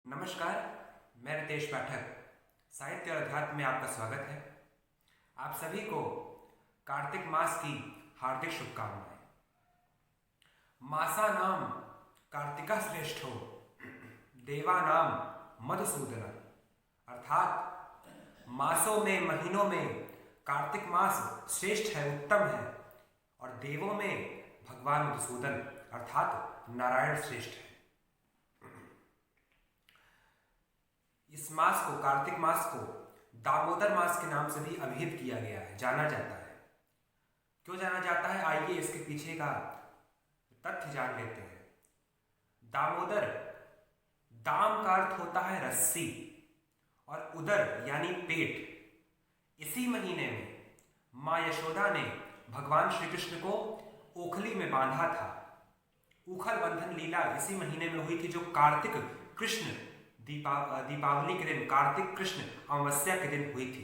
नमस्कार, मैं रितेश पाठक साहित्य और अध्यात्म में आपका स्वागत है। आप सभी को कार्तिक मास की हार्दिक शुभकामनाएं। मासा नाम कार्तिका श्रेष्ठो देवा नाम मधुसूदन। अर्थात मासों में, महीनों में कार्तिक मास श्रेष्ठ है, उत्तम है, और देवों में भगवान मधुसूदन अर्थात नारायण श्रेष्ठ है। इस मास को, कार्तिक मास को दामोदर मास के नाम से भी अभिहित किया गया है, जाना जाता है। क्यों जाना जाता है, आइए इसके पीछे का तथ्य जान लेते हैं। दामोदर, दाम का अर्थ होता है रस्सी, और उदर यानी पेट। इसी महीने में माँ यशोदा ने भगवान श्री कृष्ण को ओखली में बांधा था। उखल बंधन लीला इसी महीने में हुई थी, जो कार्तिक कृष्ण दीपावली के दिन, कार्तिक कृष्ण अमावस्या के दिन हुई थी।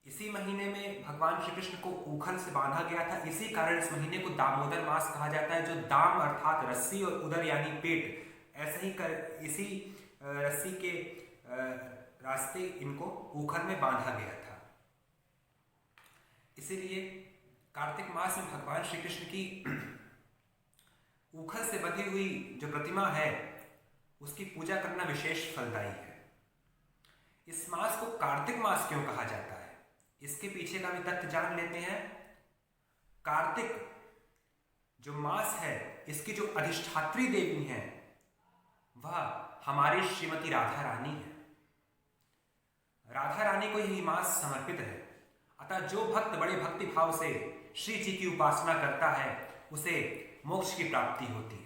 इसी महीने में भगवान श्री कृष्ण को उखल से बांधा गया था। इसी कारण इस महीने को दामोदर मास कहा जाता है, जो दाम अर्थात रस्सी और उदर यानी पेट, ऐसे ही इसी रस्सी के रास्ते इनको उखल में बांधा गया था। इसीलिए कार्तिक मास में भगवान श्री कृष्ण की उखल से बंधी हुई जो प्रतिमा है, उसकी पूजा करना विशेष फलदायी है। इस मास को कार्तिक मास क्यों कहा जाता है, इसके पीछे का भी तथ्य जान लेते हैं। कार्तिक जो मास है, इसकी जो अधिष्ठात्री देवी है वह हमारी श्रीमती राधा रानी है। राधा रानी को यही मास समर्पित है। अतः जो भक्त बड़े भक्ति भाव से श्री जी की उपासना करता है, उसे मोक्ष की प्राप्ति होती है।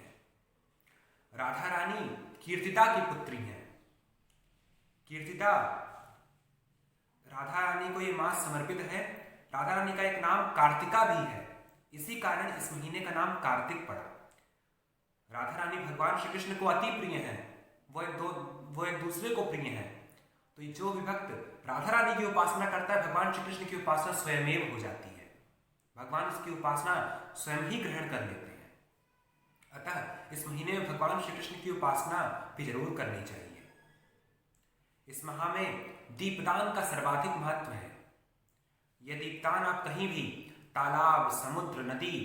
राधा रानी कीर्तिदा की पुत्री है। कीर्तिदा राधा रानी को यह मास समर्पित है। राधा रानी का एक नाम कार्तिका भी है, इसी कारण इस महीने का नाम कार्तिक पड़ा। राधा रानी भगवान श्री कृष्ण को अति प्रिय है, वो एक दूसरे को प्रिय है। तो जो भी भक्त राधा रानी की उपासना करता है, भगवान श्री कृष्ण की उपासना स्वयमेव हो जाती है। भगवान उसकी उपासना स्वयं ही ग्रहण कर लेते हैं। अतः इस महीने में भगवान श्री कृष्ण की उपासना भी जरूर करनी चाहिए। इस माह में दीपदान का सर्वाधिक महत्व है। यह दीपदान आप कहीं भी, तालाब, समुद्र, नदी,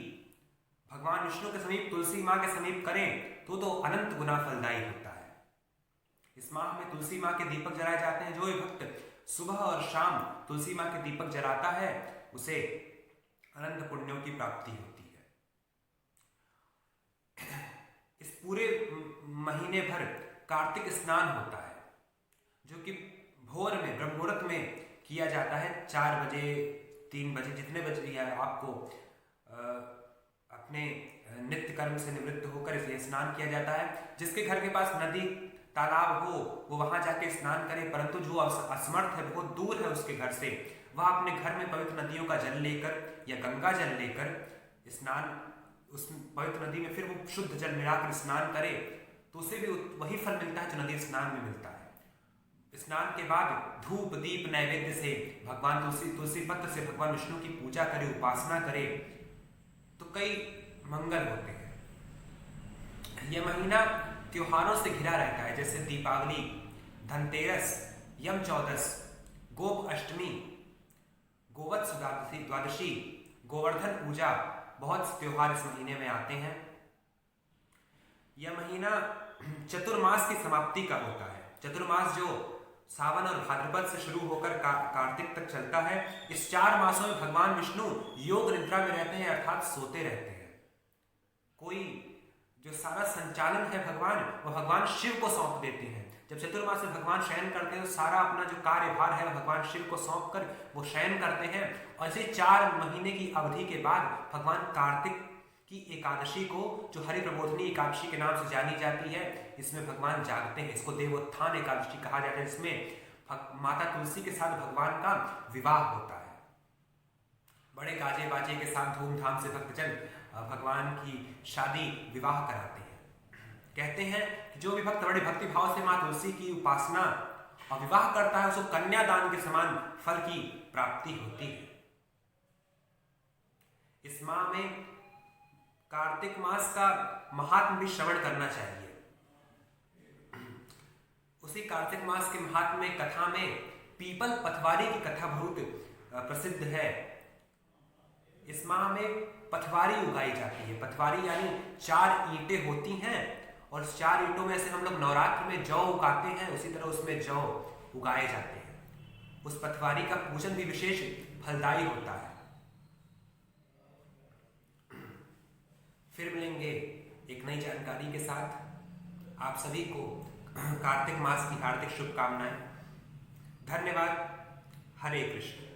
भगवान विष्णु के समीप, तुलसी माँ के समीप करें तो अनंत गुना फलदायी होता है। इस माह में तुलसी माँ के दीपक जलाए जाते हैं। जो भी भक्त सुबह और शाम तुलसी माँ के दीपक जलाता है, उसे अनंत पुण्यों की प्राप्ति होती है। इस पूरे महीने भर कार्तिक स्नान होता है, जो कि भोर में, ब्रह्म मुहूर्त में किया जाता है। 4 बजे, 3 बजे, जितने बजे है, आपको अपने नित्य कर्म से निवृत्त होकर इसे स्नान किया जाता है। जिसके घर के पास नदी, तालाब हो, वो वहां जाके स्नान करे। परंतु जो असमर्थ है, बहुत दूर है उसके घर से, वह अपने घर में पवित्र नदियों का जल लेकर या गंगा जल लेकर स्नान, उस पवित्र नदी में फिर वो शुद्ध जल मिलाकर स्नान करे, तो उसे भी वही फल मिलता है जो नदी स्नान में मिलता है। स्नान के बाद धूप, दीप, नैवेद्य से भगवान तुलसी पत्र से भगवान विष्णु की पूजा करे, उपासना करे, तो कई मंगल होते हैं। यह महीना त्योहारों से घिरा रहता है, जैसे दीपावली, धनतेरस, यम चौदस, गोप अष्टमी, गोवत्स द्वादशी, गोवर्धन पूजा, बहुत से त्योहार इस महीने में आते हैं। यह महीना चतुर्मास की समाप्ति का होता है। चतुर्मास जो सावन और भाद्रपद से शुरू होकर कार्तिक तक चलता है। इस 4 मासों में भगवान विष्णु योग निद्रा में रहते हैं, अर्थात सोते रहते हैं। कोई जो सारा संचालन है भगवान, वो भगवान शिव को सौंप देते हैं। जब चतुर्मास में भगवान शयन करते हैं, तो सारा अपना जो कार्यभार है भगवान शिव को सौंप कर वो शयन करते हैं। और इसे 4 महीने की अवधि के बाद भगवान कार्तिक की एकादशी को, जो हरि प्रबोधनी एकादशी के नाम से जानी जाती है, इसमें भगवान जागते हैं। इसको देवोत्थान एकादशी कहा जाता है। इसमें माता तुलसी के साथ भगवान का विवाह होता है। बड़े गाजे बाजे के साथ धूमधाम से भक्तजन भगवान की शादी, विवाह कराते हैं। कहते हैं कि जो भी भक्त बड़े भक्ति भाव से माँ तुलसी की उपासना और विवाह करता है, उसको कन्यादान के समान फल की प्राप्ति होती है। इस माह में कार्तिक मास का महात्म भी श्रवण करना चाहिए। उसी कार्तिक मास के महात्म्य कथा में पीपल पथवारी की कथा बहुत प्रसिद्ध है। इस माह में पथवारी उगाई जाती है। पथवारी यानी 4 ईंटें होती हैं और 4 ईंटों में से हम लोग नवरात्र में जौ उगाते हैं, उसी तरह उसमें जौ उगाए जाते हैं। उस पथवारी का पूजन भी विशेष फलदायी होता है। फिर मिलेंगे एक नई जानकारी के साथ। आप सभी को कार्तिक मास की हार्दिक शुभकामनाएं। धन्यवाद। हरे कृष्ण।